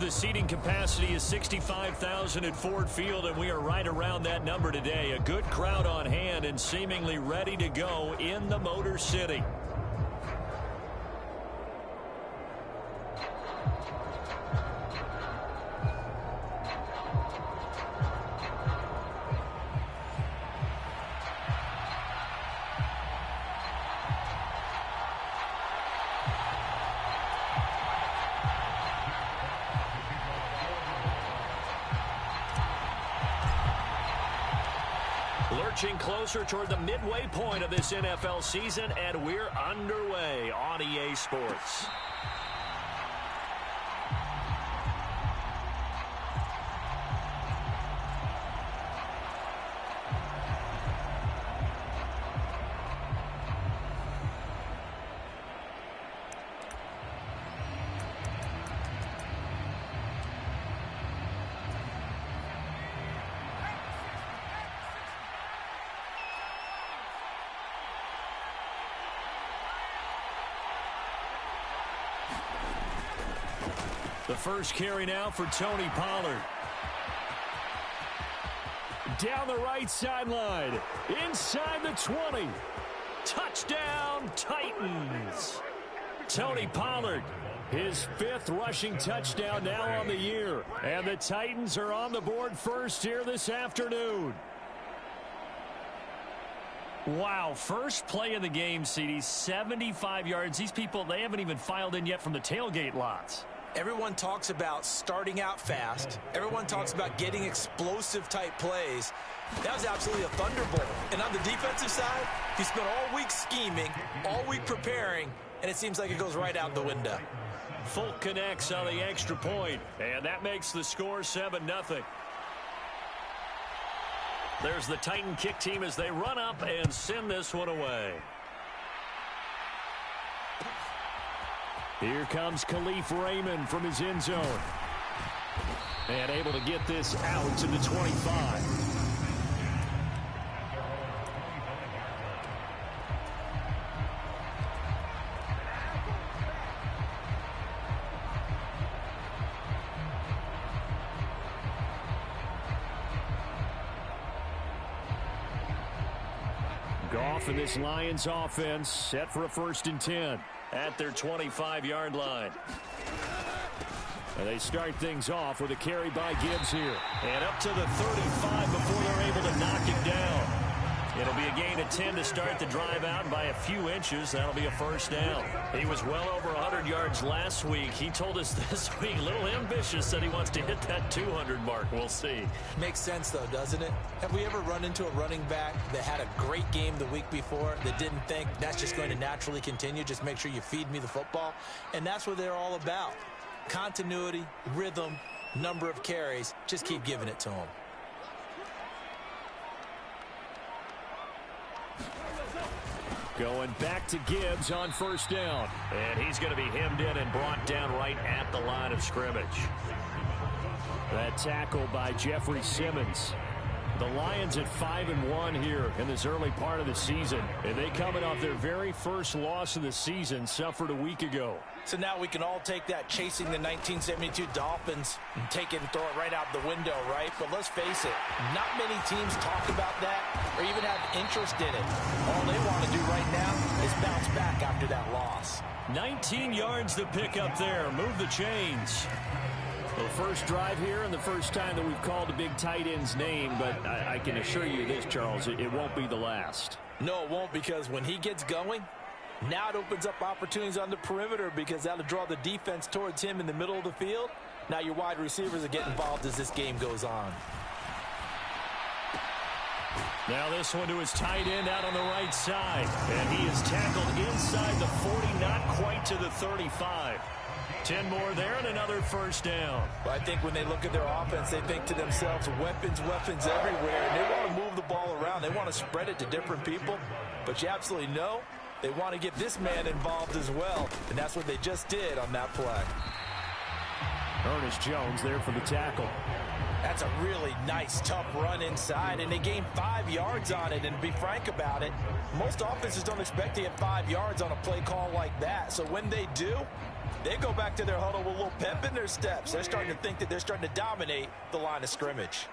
The seating capacity is 65,000 at Ford Field, and we are right around that number today. A good crowd on hand and seemingly ready to go in the Motor City. Lurching closer toward the midway point of this NFL season, and we're underway on EA Sports. The first carry now for Tony Pollard. Down the right sideline. Inside the 20. Touchdown, Titans. Tony Pollard, his 5th rushing touchdown now on the year. And the Titans are on the board first here this afternoon. Wow, first play of the game, CD, 75 yards. These people, they haven't even filed in yet from the tailgate lots. Everyone talks about starting out fast. Everyone talks about getting explosive type plays. That was absolutely a thunderbolt. And on the defensive side, he spent all week scheming, all week preparing, and it seems like it goes right out the window. Folk connects on the extra point, and that makes the score 7-0. There's the Titan kick team as they run up and send this one away. Here comes Khalif Raymond from his end zone. And able to get this out to the 25. Goff and this Lions offense set for a 1st and 10. At their 25-yard line. And they start things off with a carry by Gibbs here. And up to the 35 before they're able to knock him down. It'll be a gain of 10 to start the drive out by a few inches. That'll be a 1st down. He was well over 100 yards last week. He told us this week, a little ambitious, said he wants to hit that 200 mark. We'll see. Makes sense, though, doesn't it? Have we ever run into a running back that had a great game the week before that didn't think that's just going to naturally continue? Just make sure you feed me the football. And that's what they're all about. Continuity, rhythm, number of carries. Just keep giving it to them. Going back to Gibbs on 1st down. And he's going to be hemmed in and brought down right at the line of scrimmage. That tackle by Jeffrey Simmons. The Lions at 5-1 here in this early part of the season. And they coming off their very first loss of the season, suffered a week ago. So now we can all take that chasing the 1972 Dolphins and take it and throw it right out the window, right? But let's face it, not many teams talk about that or even have interest in it. All they want to do right now is bounce back after that loss. 19 yards to pick up there. Move the chains. The first drive here and the first time that we've called a big tight end's name, but I can assure you this, Charles, it won't be the last. No, it won't, because when he gets going, now it opens up opportunities on the perimeter because that'll draw the defense towards him in the middle of the field. Now your wide receivers will get involved as this game goes on. Now this one to his tight end out on the right side. And he is tackled inside the 40, not quite to the 35. 10 more there and another 1st down. Well, I think when they look at their offense, they think to themselves, weapons everywhere. And they want to move the ball around. They want to spread it to different people. But you absolutely know they want to get this man involved as well. And that's what they just did on that play. Ernest Jones there for the tackle. That's a really nice, tough run inside, and they gained 5 yards on it. And to be frank about it, most offenses don't expect to get 5 yards on a play call like that. So when they do, they go back to their huddle with a little pep in their steps. They're starting to think that they're starting to dominate the line of scrimmage.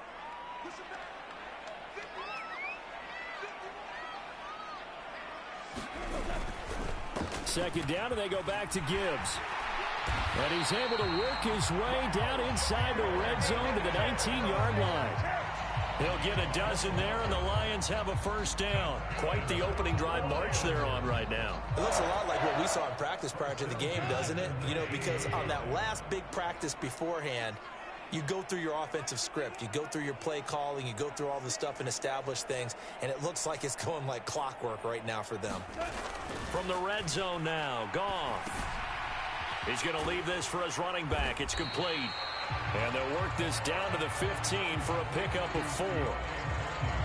Second down, and they go back to Gibbs. And he's able to work his way down inside the red zone to the 19-yard line. He'll get a dozen there, and the Lions have a first down. Quite the opening drive march they're on right now. It looks a lot like what we saw in practice prior to the game, doesn't it? You know, because on that last big practice beforehand, you go through your offensive script. You go through your play calling. You go through all the stuff and establish things. And it looks like it's going like clockwork right now for them. From the red zone now, Goff. He's going to leave this for his running back. It's complete. And they'll work this down to the 15 for a pickup of 4.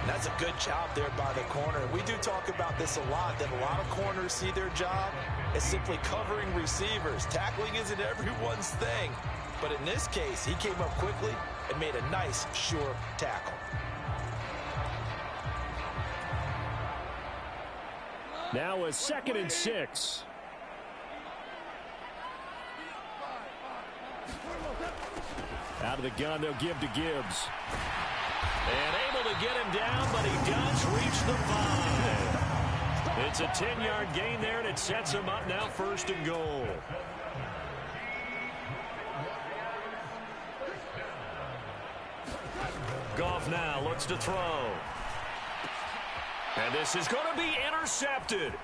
That's a good job there by the corner. We do talk about this a lot, that a lot of corners see their job as simply covering receivers. Tackling isn't everyone's thing. But in this case, he came up quickly and made a nice, sure tackle. Now a 2nd and 6. Out of the gun, they'll give to Gibbs. And able to get him down, but he does reach the 5. It's a 10-yard gain there, and it sets him up now 1st and goal. Goff now looks to throw. And this is going to be intercepted.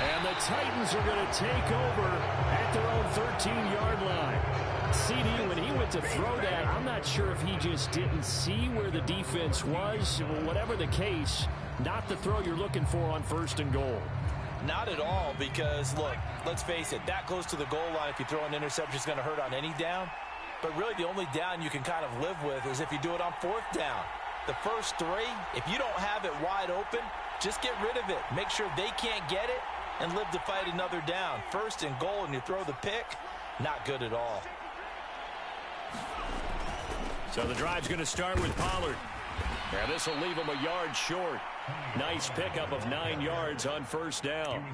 And the Titans are going to take over at their own 13-yard line. CD, when he went to throw that, I'm not sure if he just didn't see where the defense was. Whatever the case, not the throw you're looking for on 1st and goal. Not at all, because, look, let's face it, that close to the goal line, if you throw an interception, it's going to hurt on any down. But really, the only down you can kind of live with is if you do it on 4th down. The first 3, if you don't have it wide open, just get rid of it. Make sure they can't get it and live to fight another down. 1st and goal, and you throw the pick, not good at all. So the drive's going to start with Pollard. And this will leave him a yard short. Nice pickup of 9 yards on 1st down.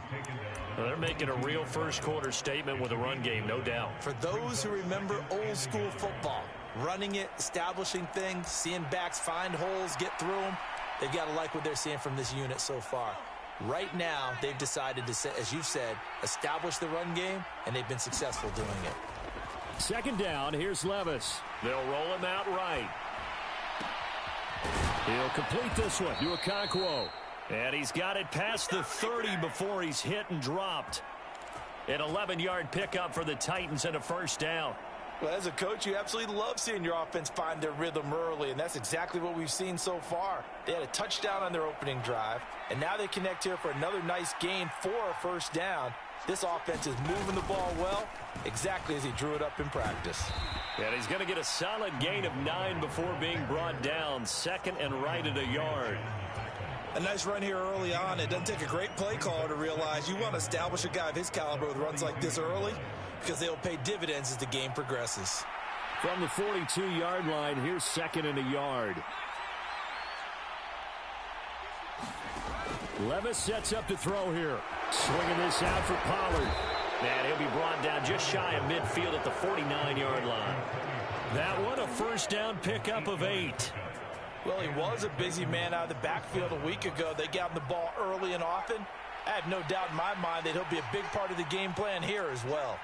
Well, they're making a real first-quarter statement with a run game, no doubt. For those who remember old-school football, running it, establishing things, seeing backs find holes, get through them, they've got to like what they're seeing from this unit so far. Right now, they've decided to, as you've said, establish the run game, and they've been successful doing it. 2nd down, here's Levis. They'll roll him out right. He'll complete this one to Okonkwo. And he's got it past the 30 before he's hit and dropped. An 11-yard pickup for the Titans and a 1st down. Well, as a coach, you absolutely love seeing your offense find their rhythm early, and that's exactly what we've seen so far. They had a touchdown on their opening drive, and now they connect here for another nice gain for a 1st down. This offense is moving the ball well, exactly as he drew it up in practice. And he's going to get a solid gain of 9 before being brought down. 2nd and right at a yard. A nice run here early on. It doesn't take a great play caller to realize you want to establish a guy of his caliber with runs like this early, because they'll pay dividends as the game progresses. From the 42-yard line, here's 2nd and a yard. Levis sets up to throw here. Swinging this out for Pollard. And he'll be brought down just shy of midfield at the 49-yard line. That one, a 1st down pickup of 8. Well, he was a busy man out of the backfield a week ago. They got him the ball early and often. I have no doubt in my mind that he'll be a big part of the game plan here as well.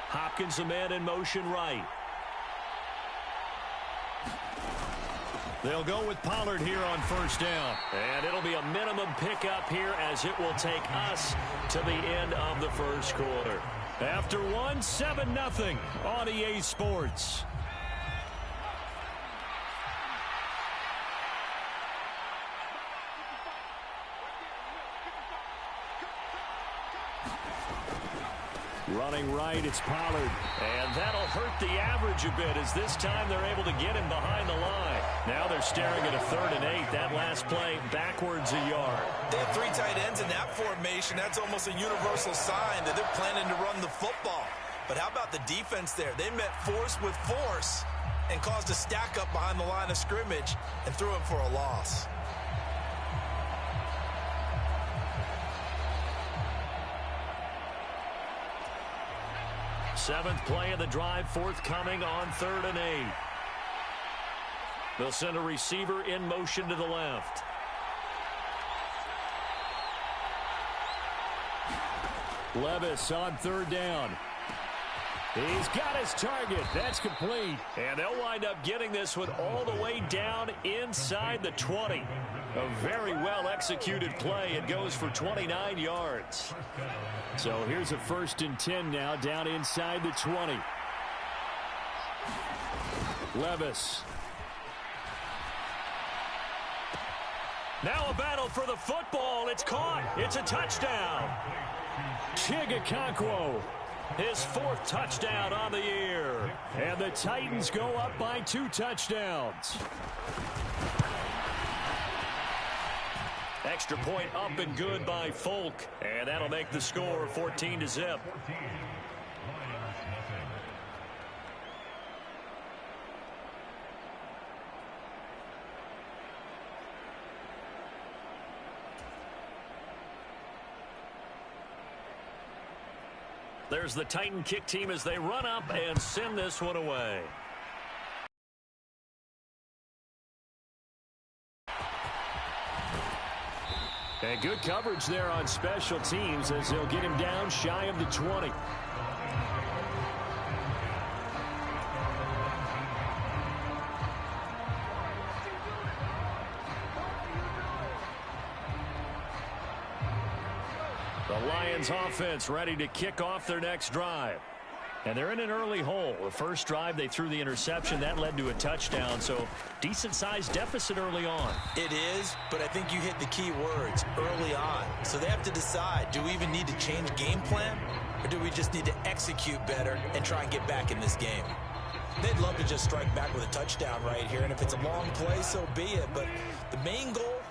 Hopkins, the man in motion right. They'll go with Pollard here on 1st down. And it'll be a minimum pickup here as it will take us to the end of the 1st quarter. After 1, 7-0 on EA Sports. Running right, it's Pollard. And that'll hurt the average a bit as this time they're able to get him behind the line. Now they're staring at a 3rd and 8. That last play backwards a yard. They have 3 tight ends in that formation. That's almost a universal sign that they're planning to run the football. But how about the defense there? They met force with force and caused a stack up behind the line of scrimmage and threw him for a loss. Seventh play of the drive forthcoming on 3rd and 8. They'll send a receiver in motion to the left. Levis on 3rd down. He's got his target. That's complete. And they'll wind up getting this one all the way down inside the 20. A very well-executed play. It goes for 29 yards. So here's a 1st and 10 now down inside the 20. Levis. Now a battle for the football. It's caught. It's a touchdown. Chigakonkwo, his 4th touchdown on the year. And the Titans go up by 2 touchdowns. Extra point up and good by Folk. And that'll make the score 14-0. There's the Titan kick team as they run up and send this one away. And good coverage there on special teams as they'll get him down shy of the 20. The Lions offense ready to kick off their next drive. And they're in an early hole. The first drive, they threw the interception. That led to a touchdown, so decent-sized deficit early on. It is, but I think you hit the key words, early on. So they have to decide, do we even need to change game plan, or do we just need to execute better and try and get back in this game? They'd love to just strike back with a touchdown right here, and if it's a long play, so be it. But the main goal,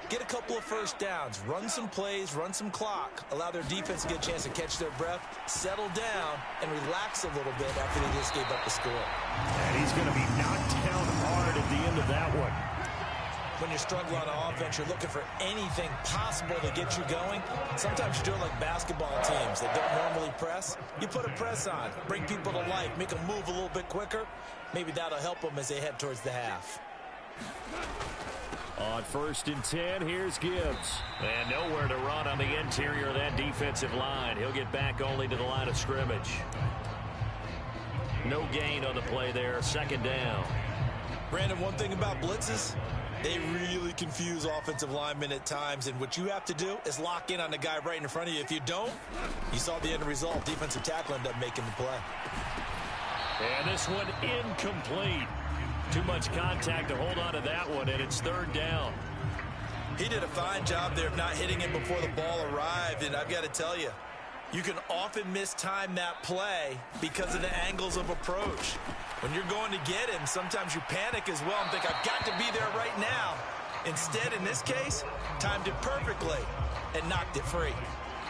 get a couple of first downs, run some plays, run some clock, allow their defense to get a chance to catch their breath, settle down, and relax a little bit after they just gave up the score. And he's going to be knocked down hard at the end of that one. When you're struggling on offense, you're looking for anything possible to get you going. Sometimes you're doing like basketball teams that don't normally press. You put a press on, bring people to life, make them move a little bit quicker. Maybe that'll help them as they head towards the half. On 1st and 10, here's Gibbs. And nowhere to run on the interior of that defensive line. He'll get back only to the line of scrimmage. No gain on the play there. 2nd down. Brandon, one thing about blitzes, they really confuse offensive linemen at times, and what you have to do is lock in on the guy right in front of you. If you don't, you saw the end result. Defensive tackle ended up making the play. And this one incomplete. Too much contact to hold on to that one, and it's 3rd down. He did a fine job there of not hitting it before the ball arrived, and I've got to tell you, you can often mistime that play because of the angles of approach. When you're going to get him, sometimes you panic as well and think, I've got to be there right now. Instead, in this case, timed it perfectly and knocked it free.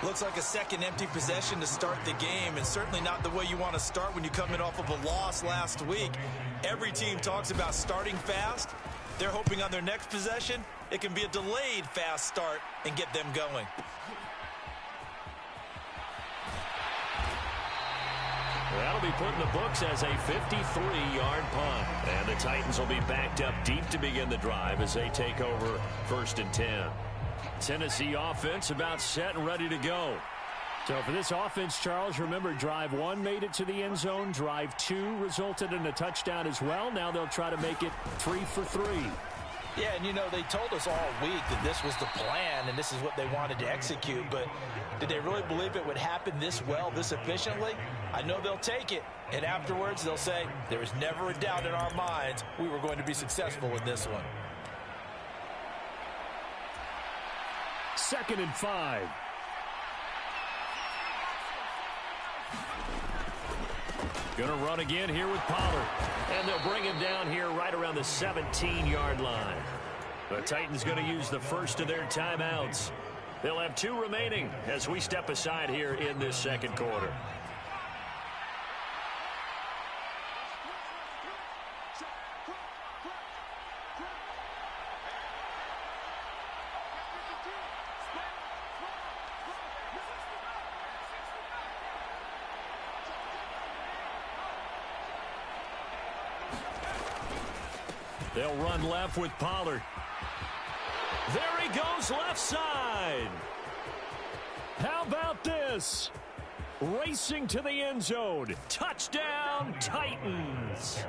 Looks like a second empty possession to start the game, and certainly not the way you want to start when you're coming off of a loss last week. Every team talks about starting fast. They're hoping on their next possession, it can be a delayed fast start and get them going. That'll be put in the books as a 53-yard punt. And the Titans will be backed up deep to begin the drive as they take over 1st and 10. Tennessee offense about set and ready to go. So for this offense, Charles, remember, drive 1 made it to the end zone. Drive 2 resulted in a touchdown as well. Now they'll try to make it 3 for 3. Yeah, and you know, they told us all week that this was the plan and this is what they wanted to execute, but did they really believe it would happen this well, this efficiently? I know they'll take it, and afterwards they'll say, there was never a doubt in our minds we were going to be successful in this one. 2nd and 5. Going to run again here with Pollard. And they'll bring him down here right around the 17-yard line. The Titans going to use the first of their timeouts. They'll have 2 remaining as we step aside here in this 2nd quarter. They'll run left with Pollard. There he goes, left side. How about this? Racing to the end zone. Touchdown, Titans.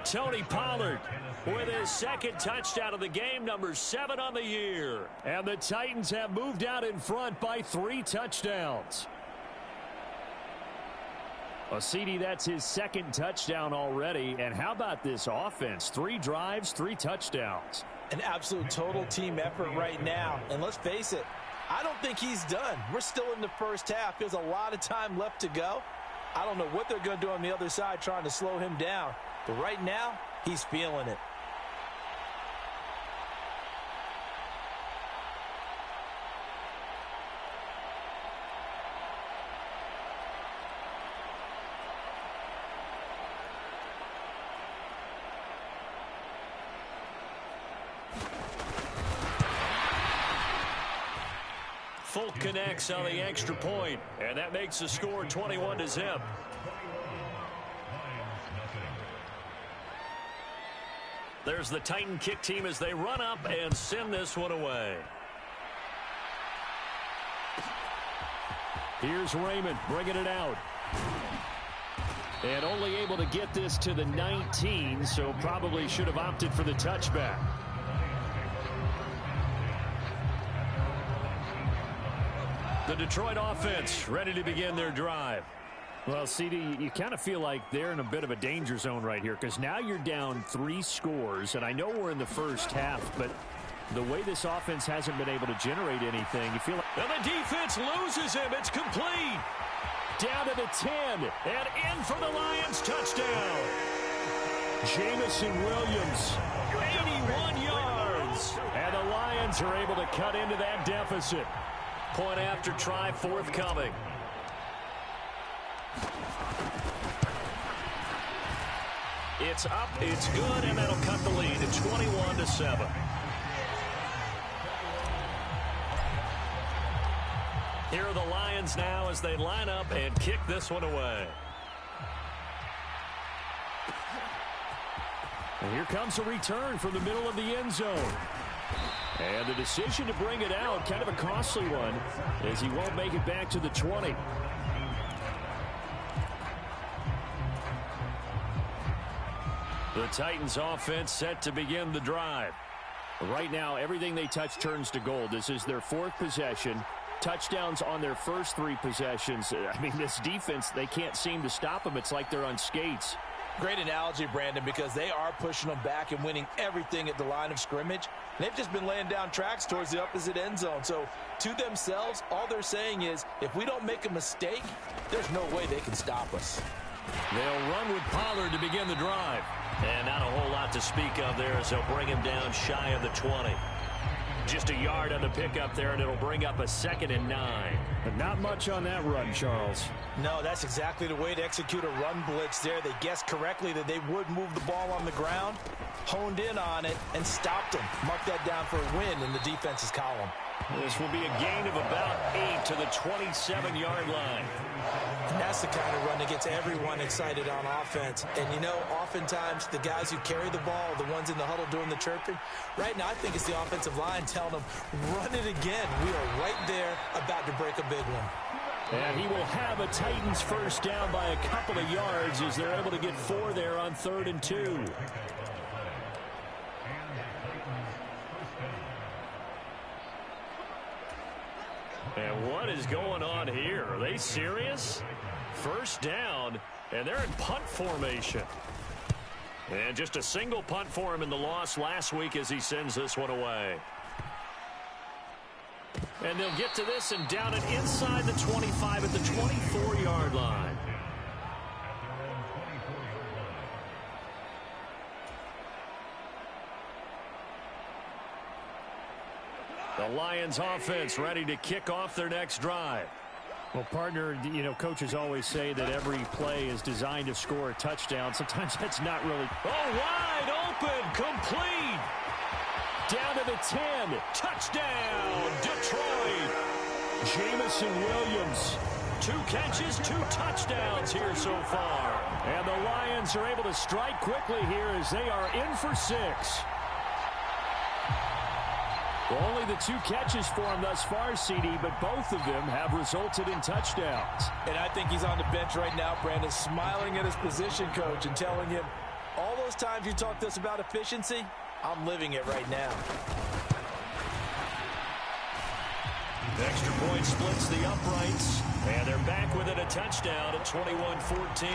Tony Pollard with his second touchdown of the game, number 7 on the year. And the Titans have moved out in front by 3 touchdowns. Well, CD, that's his second touchdown already. And how about this offense? 3 drives, 3 touchdowns. An absolute total team effort right now. And let's face it, I don't think he's done. We're still in the first half. There's a lot of time left to go. I don't know what they're going to do on the other side trying to slow him down. But right now, he's feeling it. Folk connects on the extra point, and that makes the score 21-0. There's the Titan kick team as they run up and send this one away. Here's Raymond bringing it out. And only able to get this to the 19, so probably should have opted for the touchback. The Detroit offense ready to begin their drive. Well, CD, you kind of feel like they're in a bit of a danger zone right here because now you're down 3 scores, and I know we're in the first half, but the way this offense hasn't been able to generate anything, you feel like... And the defense loses him. It's complete. Down to the 10, and in for the Lions touchdown. Jamison Williams, 81 yards. And the Lions are able to cut into that deficit. Point after try forthcoming. It's up, it's good, and that'll cut the lead to 21-7. Here are the Lions now as they line up and kick this one away. And here comes a return from the middle of the end zone. And the decision to bring it out, kind of a costly one, as he won't make it back to the 20. The Titans offense set to begin the drive. Right now, everything they touch turns to gold. This is their 4th possession. Touchdowns on their first 3 possessions. I mean, this defense, they can't seem to stop them. It's like they're on skates. Great analogy, Brandon, because they are pushing them back and winning everything at the line of scrimmage. They've just been laying down tracks towards the opposite end zone. So to themselves, all they're saying is, if we don't make a mistake, there's no way they can stop us. They'll run with Pollard to begin the drive. And not a whole lot to speak of there as they'll bring him down shy of the 20. Just a yard on the pickup there, and it'll bring up a 2nd and 9. But not much on that run, Charles. No, that's exactly the way to execute a run blitz there. They guessed correctly that they would move the ball on the ground, honed in on it, and stopped them. Mark that down for a win in the defense's column. This will be a gain of about 8 to the 27-yard line. And that's the kind of run that gets everyone excited on offense. And, you know, oftentimes the guys who carry the ball are the ones in the huddle doing the chirping. Right now, I think it's the offensive line telling them, run it again. We are right there about to break a big one. And he will have a Titans first down by a couple of yards as they're able to get 4 there on 3rd and 2. And what is going on here? Are they serious? First down, and they're in punt formation. And just a single punt for him in the loss last week as he sends this one away. And they'll get to this and down it inside the 25 at the 24-yard line. The Lions offense ready to kick off their next drive. Well, partner, you know, coaches always say that every play is designed to score a touchdown. Sometimes that's not really. Oh, wide open, complete. Down to the 10. Touchdown, Detroit. Jamison Williams. 2 catches, 2 touchdowns here so far. And the Lions are able to strike quickly here as they are in for 6. Well, only the 2 catches for him thus far, CD, but both of them have resulted in touchdowns. And I think he's on the bench right now, Brandon, smiling at his position coach and telling him, all those times you talked to us about efficiency, I'm living it right now. The extra point splits the uprights, and they're back within a touchdown at 21-14.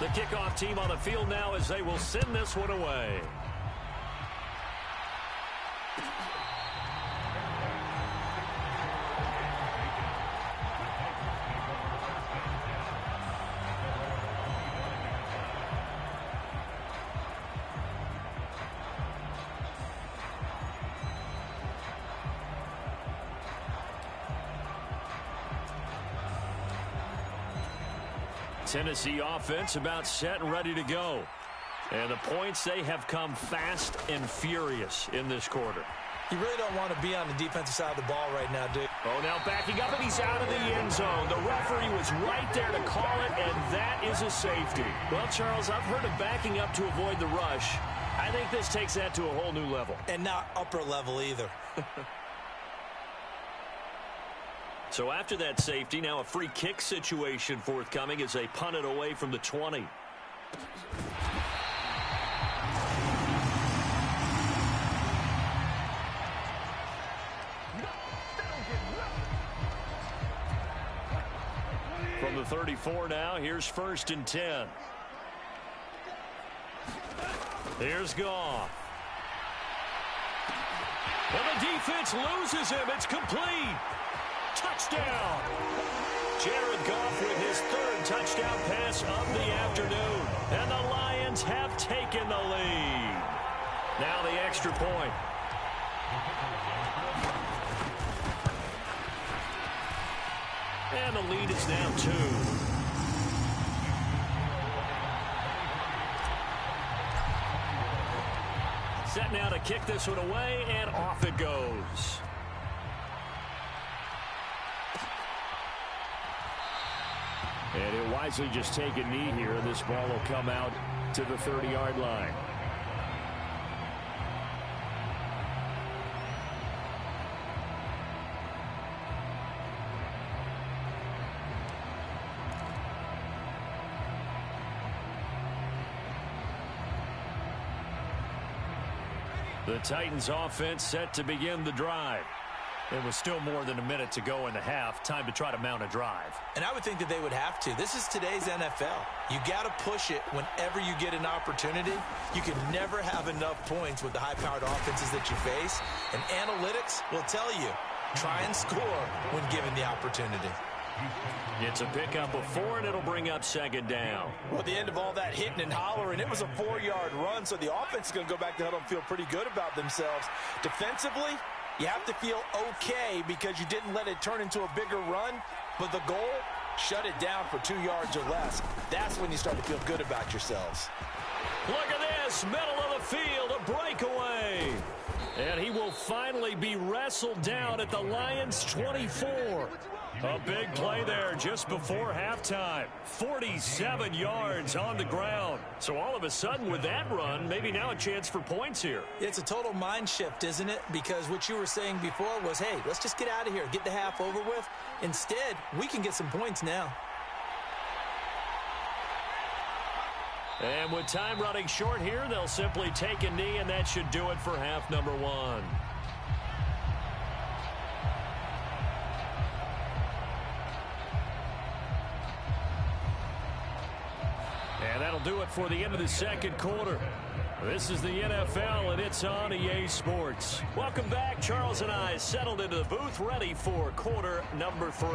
The kickoff team on the field now as they will send this one away. Tennessee offense about set and ready to go. And the points, they have come fast and furious in this quarter. You really don't want to be on the defensive side of the ball right now, dude. Oh, now backing up, and he's out of the end zone. The referee was right there to call it, and that is a safety. Well, Charles, I've heard of backing up to avoid the rush. I think this takes that to a whole new level. And not upper level either. So after that safety, now a free kick situation forthcoming as they punt it away from the 20. From the 34 now, here's 1st and 10. Here's Goff. And the defense loses him. It's complete. Touchdown. Jared Goff with his 3rd touchdown pass of the afternoon. And the Lions have taken the lead. Now the extra point. And the lead is now 2. Set now to kick this one away, and off it goes. And he'll wisely just take a knee here, and this ball will come out to the 30-yard line. The Titans offense set to begin the drive. It was still more than a minute to go in the half. Time to try to mount a drive. And I would think that they would have to. This is today's NFL. You got to push it whenever you get an opportunity. You can never have enough points with the high-powered offenses that you face. And analytics will tell you, try and score when given the opportunity. It's a pickup of 4, and it'll bring up 2nd down. Well, at the end of all that hitting and hollering, it was a 4-yard run, so the offense is going to go back to huddle and feel pretty good about themselves. Defensively, you have to feel okay because you didn't let it turn into a bigger run, but the goal, shut it down for 2 yards or less. That's when you start to feel good about yourselves. Look at this, middle of the field, a breakaway. And he will finally be wrestled down at the Lions' 24. A big play there just before halftime. 47 yards on the ground. So all of a sudden with that run, maybe now a chance for points here. It's a total mind shift, isn't it? Because what you were saying before was, hey, let's just get out of here, get the half over with. Instead, we can get some points now. And with time running short here, they'll simply take a knee, and that should do it for half number 1. And that'll do it for the end of the second quarter. This is the NFL, and it's on EA Sports. Welcome back. Charles and I settled into the booth, ready for quarter number 3.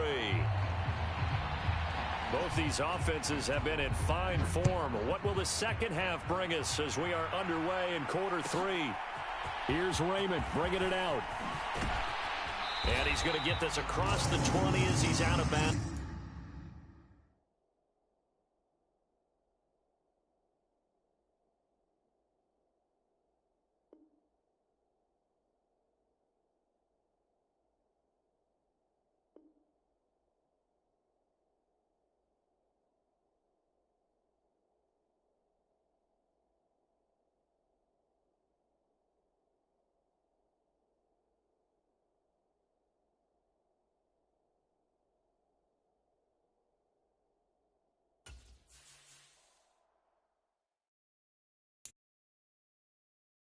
Both these offenses have been in fine form. What will the second half bring us as we are underway in quarter 3? Here's Raymond bringing it out. And he's going to get this across the 20 as he's out of bounds.